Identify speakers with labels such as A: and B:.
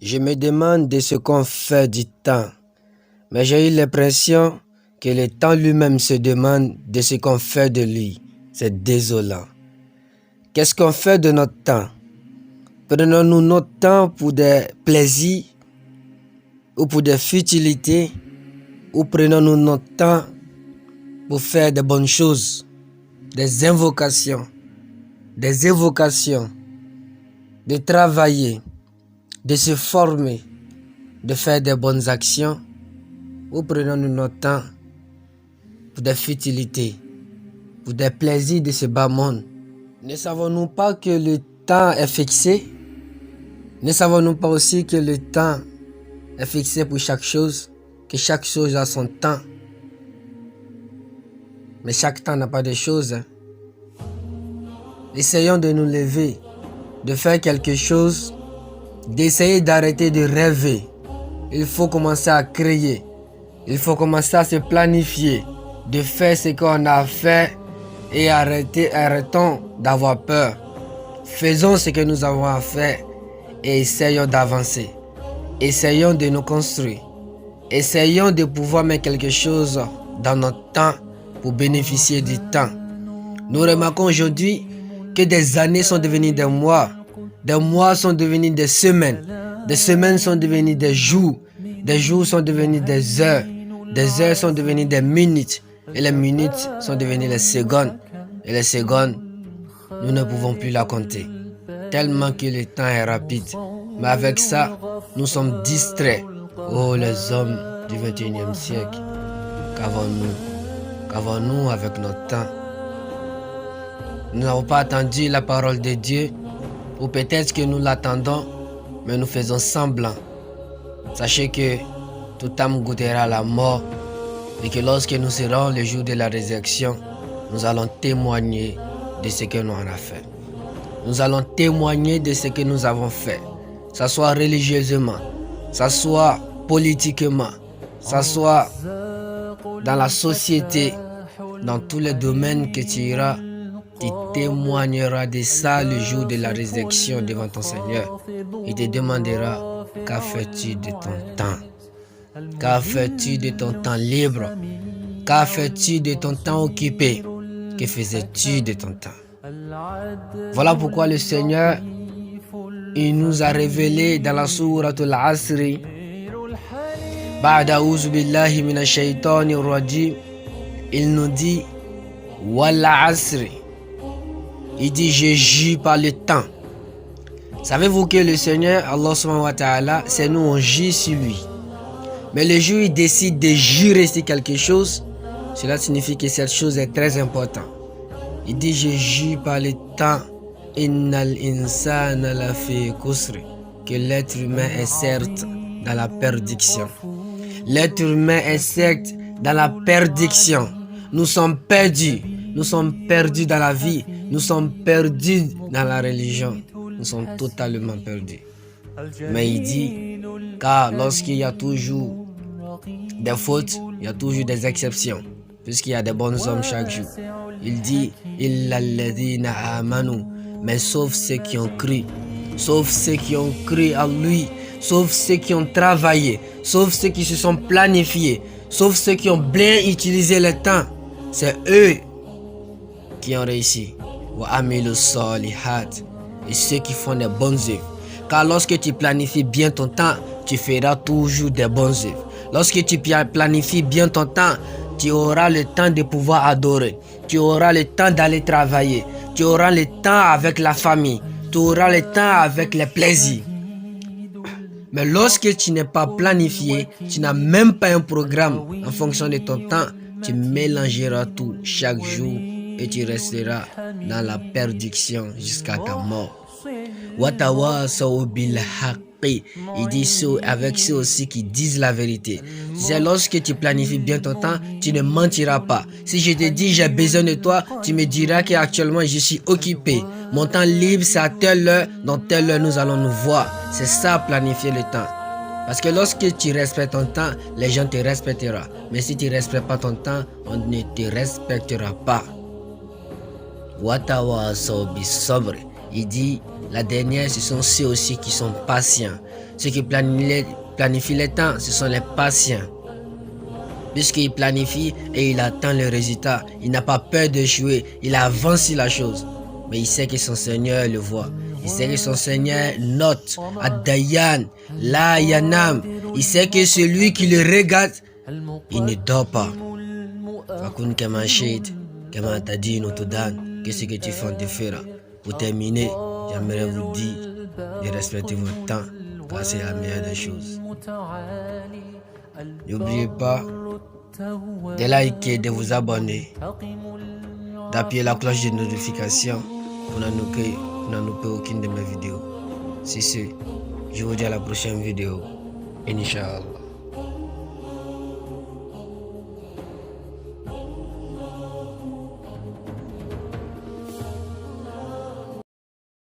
A: Je me demande de ce qu'on fait du temps, mais j'ai eu l'impression que le temps lui-même se demande de ce qu'on fait de lui. C'est désolant. Qu'est-ce qu'on fait de notre temps? Prenons-nous notre temps pour des plaisirs ou pour des futilités, ou prenons-nous notre temps pour faire des bonnes choses, des invocations, des évocations, de travailler, de se former, de faire des bonnes actions, ou prenons-nous notre temps pour des futilités, pour des plaisirs de ce bas monde? Ne savons-nous pas que le temps est fixé? Ne savons-nous pas aussi que le temps est fixé pour chaque chose, que chaque chose a son temps? Mais chaque temps n'a pas de choses. Essayons de nous lever, de faire quelque chose, d'essayer d'arrêter de rêver. Il faut commencer à créer. Il faut commencer à se planifier, de faire ce qu'on a fait et arrêtons d'avoir peur. Faisons ce que nous avons à faire et essayons d'avancer. Essayons de nous construire. Essayons de pouvoir mettre quelque chose dans notre temps pour bénéficier du temps. Nous remarquons aujourd'hui que des années sont devenues des mois sont devenus des semaines sont devenues des jours sont devenus des heures sont devenues des minutes, et les minutes sont devenues les secondes, et les secondes, nous ne pouvons plus la compter, tellement que le temps est rapide. Mais avec ça, nous sommes distraits. Oh, les hommes du 21e siècle, qu'avons-nous avec notre temps? Nous n'avons pas attendu la parole de Dieu, ou peut-être que nous l'attendons, mais nous faisons semblant. Sachez que toute âme goûtera la mort, et que lorsque nous serons le jour de la résurrection, nous allons témoigner de ce que nous avons fait. Nous allons témoigner de ce que nous avons fait, ça soit religieusement, ça soit politiquement, ça soit dans la société, dans tous les domaines que tu iras, tu témoigneras de ça le jour de la résurrection devant ton Seigneur. Il te demandera: qu'a fais-tu de ton temps? Qu'a fais-tu de ton temps libre? Qu'a fais-tu de ton temps occupé? Que faisais-tu de ton temps? Voilà pourquoi le Seigneur, il nous a révélé dans la sourate Al-Asri, Ba'da a'udhu billahi minash shaitanir rajim, il nous dit Wal asri. Il dit: je jure par le temps. Savez-vous que le Seigneur, Allah subhanahu wa ta'ala, c'est nous, on jure sur lui. Mais le jour où il décide de jurer sur quelque chose, cela signifie que cette chose est très importante. Il dit: je jure par le temps, innal insana lafi khusr, que l'être humain est certes dans la perdition. L'être humain est certes dans la perdition. Nous sommes perdus. Nous sommes perdus dans la vie. Nous sommes perdus dans la religion. Nous sommes totalement perdus. Mais il dit, car lorsqu'il y a toujours des fautes, il y a toujours des exceptions, puisqu'il y a des bons hommes chaque jour. Il dit, illa alladhina amanu, mais sauf ceux qui ont cru, sauf ceux qui ont cru en lui, sauf ceux qui ont travaillé, sauf ceux qui se sont planifiés, sauf ceux qui ont bien utilisé le temps. C'est eux qui ont réussi. Wa amilu salihat, et ceux qui font des bonnes œuvres. Car lorsque tu planifies bien ton temps, tu feras toujours des bonnes œuvres. Lorsque tu planifies bien ton temps, tu auras le temps de pouvoir adorer. Tu auras le temps d'aller travailler. Tu auras le temps avec la famille. Tu auras le temps avec les plaisirs. Mais lorsque tu n'es pas planifié, tu n'as même pas un programme en fonction de ton temps, tu mélangeras tout chaque jour et tu resteras dans la perdition jusqu'à ta mort. Watawasaw bil haqqi, il dit avec ceux aussi qui disent la vérité. C'est lorsque tu planifies bien ton temps, tu ne mentiras pas. Si je te dis j'ai besoin de toi, tu me diras qu'actuellement je suis occupé. Mon temps libre c'est à telle heure, dans telle heure nous allons nous voir. C'est ça, planifier le temps. Parce que lorsque tu respectes ton temps, les gens te respecteront. Mais si tu ne respectes pas ton temps, on ne te respectera pas. Watawasaw bis sabr, il dit La dernière, ce sont ceux aussi qui sont patients. Ceux qui planifient les temps, ce sont les patients. Puisqu'il planifie et il attend le résultat, il n'a pas peur d'échouer, il avance sur la chose. Mais il sait que son Seigneur le voit. Il sait que son Seigneur note. Ad-Dayan, la yanam. Il sait que celui qui le regarde, il ne dort pas. Fakun Kamashid, Kamatadin Otodan, qu'est-ce que tu fais de faire? Pour terminer, j'aimerais vous dire de respecter votre temps, car c'est la meilleure des choses. N'oubliez pas de liker, de vous abonner, d'appuyer la cloche de notification pour ne louper aucune de mes vidéos. C'est ce, je vous dis à la prochaine vidéo. Inch'Allah.